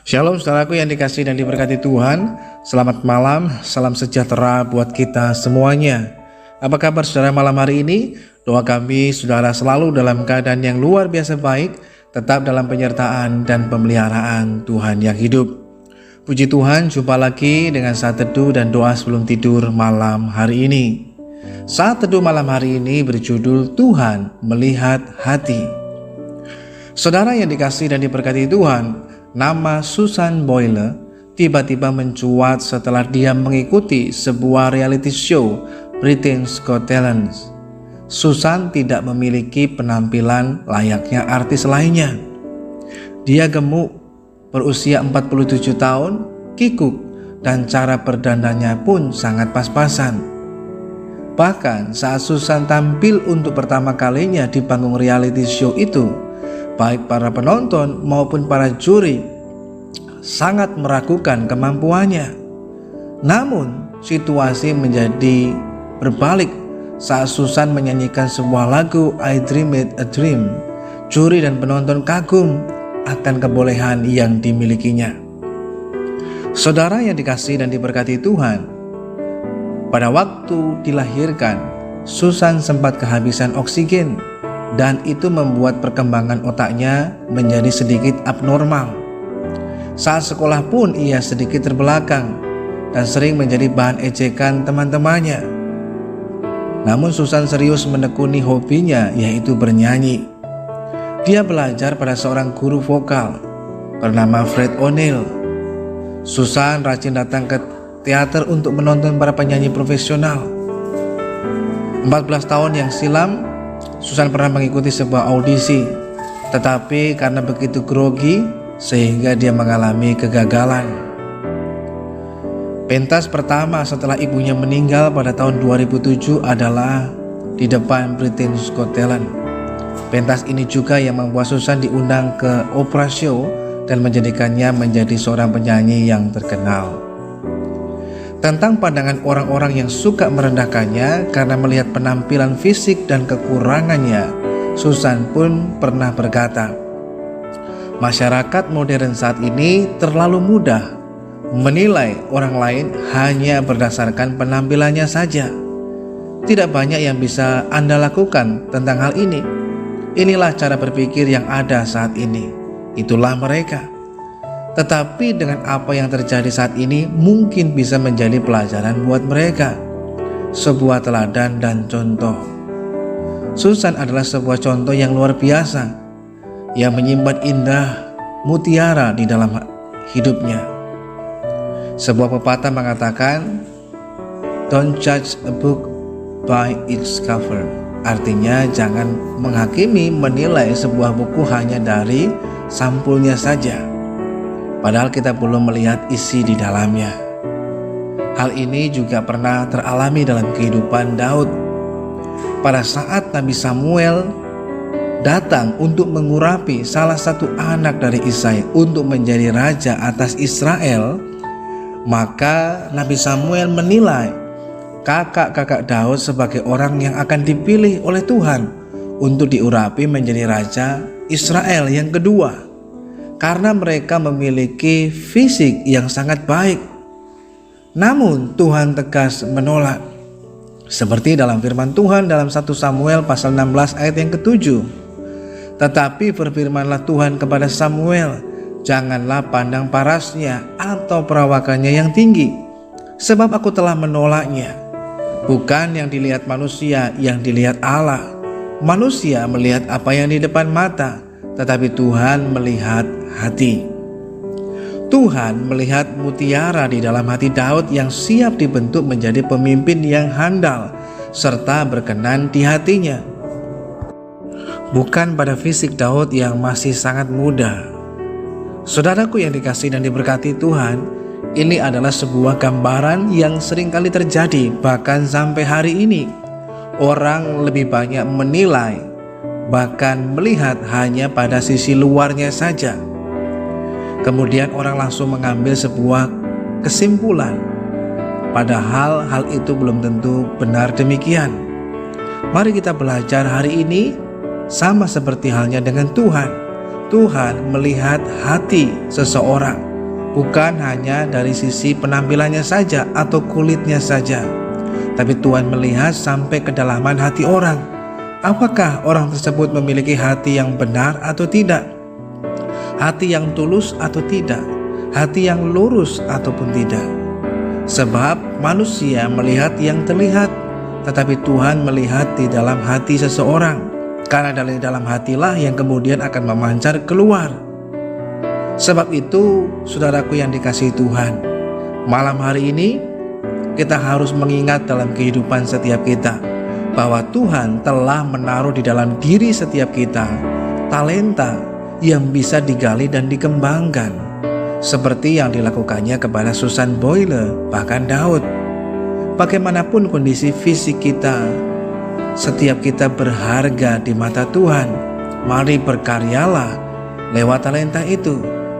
Shalom saudaraku yang dikasihi dan diberkati Tuhan. Selamat malam, salam sejahtera buat kita semuanya. Apa kabar saudara malam hari ini? Doa kami saudara selalu dalam keadaan yang luar biasa baik, tetap dalam penyertaan dan pemeliharaan Tuhan yang hidup. Puji Tuhan, jumpa lagi dengan saat teduh dan doa sebelum tidur malam hari ini. Saat teduh malam hari ini berjudul Tuhan Melihat Hati. Saudara yang dikasihi dan diberkati Tuhan, nama Susan Boyle tiba-tiba mencuat setelah dia mengikuti sebuah reality show Britain's Got Talent. Susan tidak memiliki penampilan layaknya artis lainnya. Dia gemuk, berusia 47 tahun, kikuk, dan cara berdandannya pun sangat pas-pasan. Bahkan saat Susan tampil untuk pertama kalinya di panggung reality show itu, baik para penonton maupun para juri sangat meragukan kemampuannya. Namun situasi menjadi berbalik saat Susan menyanyikan sebuah lagu I Dreamed a Dream. Juri dan penonton kagum akan kebolehan yang dimilikinya. Saudara yang dikasihi dan diberkati Tuhan, pada waktu dilahirkan Susan sempat kehabisan oksigen, dan itu membuat perkembangan otaknya menjadi sedikit abnormal. Saat sekolah pun ia sedikit terbelakang dan sering menjadi bahan ejekan teman-temannya. Namun Susan serius menekuni hobinya, yaitu bernyanyi. Dia belajar pada seorang guru vokal bernama Fred O'Neill. Susan rajin datang ke teater untuk menonton para penyanyi profesional. 14 tahun yang silam Susan pernah mengikuti sebuah audisi, tetapi karena begitu grogi sehingga dia mengalami kegagalan. Pentas pertama setelah ibunya meninggal pada tahun 2007 adalah di depan Britain's Got Talent. Pentas ini juga yang membuat Susan diundang ke Oprah Show dan menjadikannya menjadi seorang penyanyi yang terkenal. Tentang pandangan orang-orang yang suka merendahkannya karena melihat penampilan fisik dan kekurangannya, Susan pun pernah berkata, masyarakat modern saat ini terlalu mudah menilai orang lain hanya berdasarkan penampilannya saja. Tidak banyak yang bisa Anda lakukan tentang hal ini. Inilah cara berpikir yang ada saat ini. Itulah mereka. Tetapi dengan apa yang terjadi saat ini mungkin bisa menjadi pelajaran buat mereka, sebuah teladan dan contoh. Susan adalah sebuah contoh yang luar biasa, yang menyimpan indah mutiara di dalam hidupnya. Sebuah pepatah mengatakan, "Don't judge a book by its cover." Artinya jangan menghakimi, menilai sebuah buku hanya dari sampulnya saja, padahal kita belum melihat isi di dalamnya. Hal ini juga pernah teralami dalam kehidupan Daud. Pada saat Nabi Samuel datang untuk mengurapi salah satu anak dari Isai untuk menjadi raja atas Israel, maka Nabi Samuel menilai kakak-kakak Daud sebagai orang yang akan dipilih oleh Tuhan untuk diurapi menjadi raja Israel yang kedua, karena mereka memiliki fisik yang sangat baik. Namun Tuhan tegas menolak, seperti dalam firman Tuhan dalam 1 Samuel pasal 16 ayat yang ke-7. Tetapi berfirmanlah Tuhan kepada Samuel, janganlah pandang parasnya atau perawakannya yang tinggi, sebab aku telah menolaknya. Bukan yang dilihat manusia, yang dilihat Allah. Manusia melihat apa yang di depan mata, tetapi Tuhan melihat hati. Tuhan melihat mutiara di dalam hati Daud yang siap dibentuk menjadi pemimpin yang handal serta berkenan di hatinya. Bukan pada fisik Daud yang masih sangat muda. Saudaraku yang dikasihi dan diberkati Tuhan, ini adalah sebuah gambaran yang seringkali terjadi bahkan sampai hari ini. Orang lebih banyak menilai, bahkan melihat hanya pada sisi luarnya saja. Kemudian orang langsung mengambil sebuah kesimpulan, padahal hal itu belum tentu benar demikian. Mari kita belajar hari ini sama seperti halnya dengan Tuhan. Tuhan melihat hati seseorang. bukan hanya dari sisi penampilannya saja atau kulitnya saja, tapi Tuhan melihat sampai kedalaman hati orang. Apakah orang tersebut memiliki hati yang benar atau tidak? Hati yang tulus atau tidak? Hati yang lurus ataupun tidak? Sebab manusia melihat yang terlihat, tetapi Tuhan melihat di dalam hati seseorang. Karena dari dalam hatilah yang kemudian akan memancar keluar. Sebab itu, saudaraku yang dikasihi Tuhan, malam hari ini kita harus mengingat dalam kehidupan setiap kita bahwa Tuhan telah menaruh di dalam diri setiap kita talenta yang bisa digali dan dikembangkan, seperti yang dilakukannya kepada Susan Boyle, bahkan Daud. Bagaimanapun kondisi fisik kita, setiap kita berharga di mata Tuhan. Mari berkaryalah lewat talenta itu.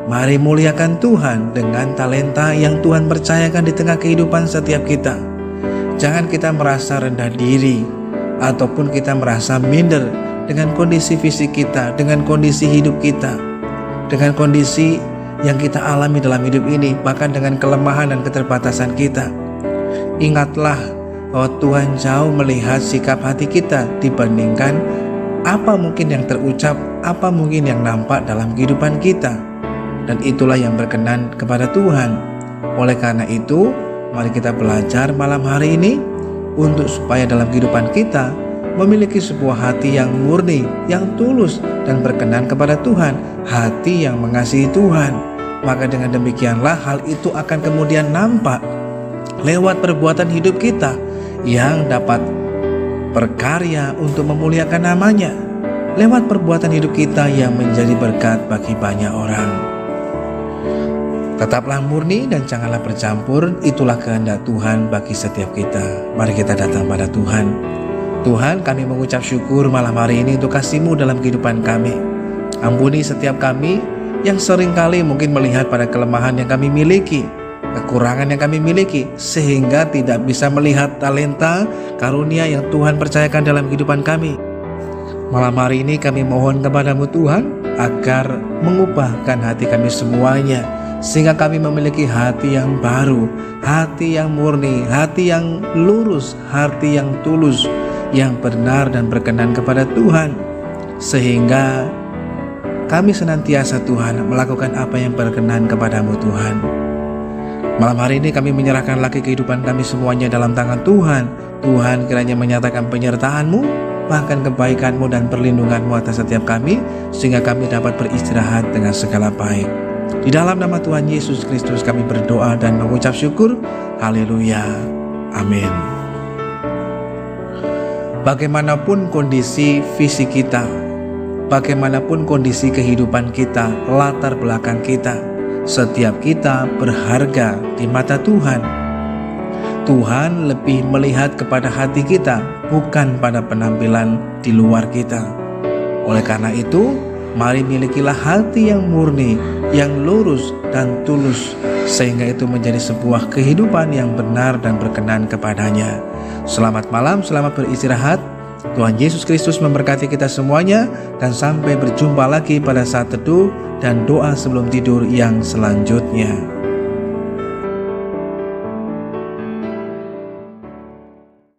Mari muliakan Tuhan dengan talenta yang Tuhan percayakan di tengah kehidupan setiap kita. Jangan kita merasa rendah diri ataupun kita merasa minder dengan kondisi fisik kita, dengan kondisi hidup kita, dengan kondisi yang kita alami dalam hidup ini, bahkan dengan kelemahan dan keterbatasan kita. Ingatlah bahwa Tuhan jauh melihat sikap hati kita dibandingkan apa mungkin yang terucap, apa mungkin yang nampak dalam kehidupan kita. Dan itulah yang berkenan kepada Tuhan. Oleh karena itu, mari kita belajar malam hari ini untuk supaya dalam kehidupan kita memiliki sebuah hati yang murni, yang tulus dan berkenan kepada Tuhan, hati yang mengasihi Tuhan. Maka dengan demikianlah hal itu akan kemudian nampak lewat perbuatan hidup kita yang dapat berkarya untuk memuliakan namanya, lewat perbuatan hidup kita yang menjadi berkat bagi banyak orang. Tetaplah murni dan janganlah bercampur, itulah kehendak Tuhan bagi setiap kita. Mari kita datang pada Tuhan. Tuhan, kami mengucap syukur malam hari ini untuk kasih-Mu dalam kehidupan kami. Ampuni setiap kami yang seringkali mungkin melihat pada kelemahan yang kami miliki, kekurangan yang kami miliki, sehingga tidak bisa melihat talenta karunia yang Tuhan percayakan dalam kehidupan kami. Malam hari ini kami mohon kepada-Mu Tuhan agar mengubahkan hati kami semuanya, sehingga kami memiliki hati yang baru, hati yang murni, hati yang lurus, hati yang tulus, yang benar dan berkenan kepada Tuhan, sehingga kami senantiasa Tuhan melakukan apa yang berkenan kepada-Mu Tuhan. Malam hari ini kami menyerahkan lagi kehidupan kami semuanya dalam tangan Tuhan. Tuhan kiranya menyatakan penyertaan-Mu, bahkan kebaikan-Mu dan perlindungan-Mu atas setiap kami, sehingga kami dapat beristirahat dengan segala baik. Di dalam nama Tuhan Yesus Kristus kami berdoa dan mengucap syukur. Haleluya. Amin. Bagaimanapun kondisi fisik kita, bagaimanapun kondisi kehidupan kita, latar belakang kita, setiap kita berharga di mata Tuhan. Tuhan lebih melihat kepada hati kita, bukan pada penampilan di luar kita. Oleh karena itu, mari milikilah hati yang murni, yang lurus dan tulus, sehingga itu menjadi sebuah kehidupan yang benar dan berkenan kepadanya. Selamat malam, selamat beristirahat. Tuhan Yesus Kristus memberkati kita semuanya, dan sampai berjumpa lagi pada saat teduh dan doa sebelum tidur yang selanjutnya.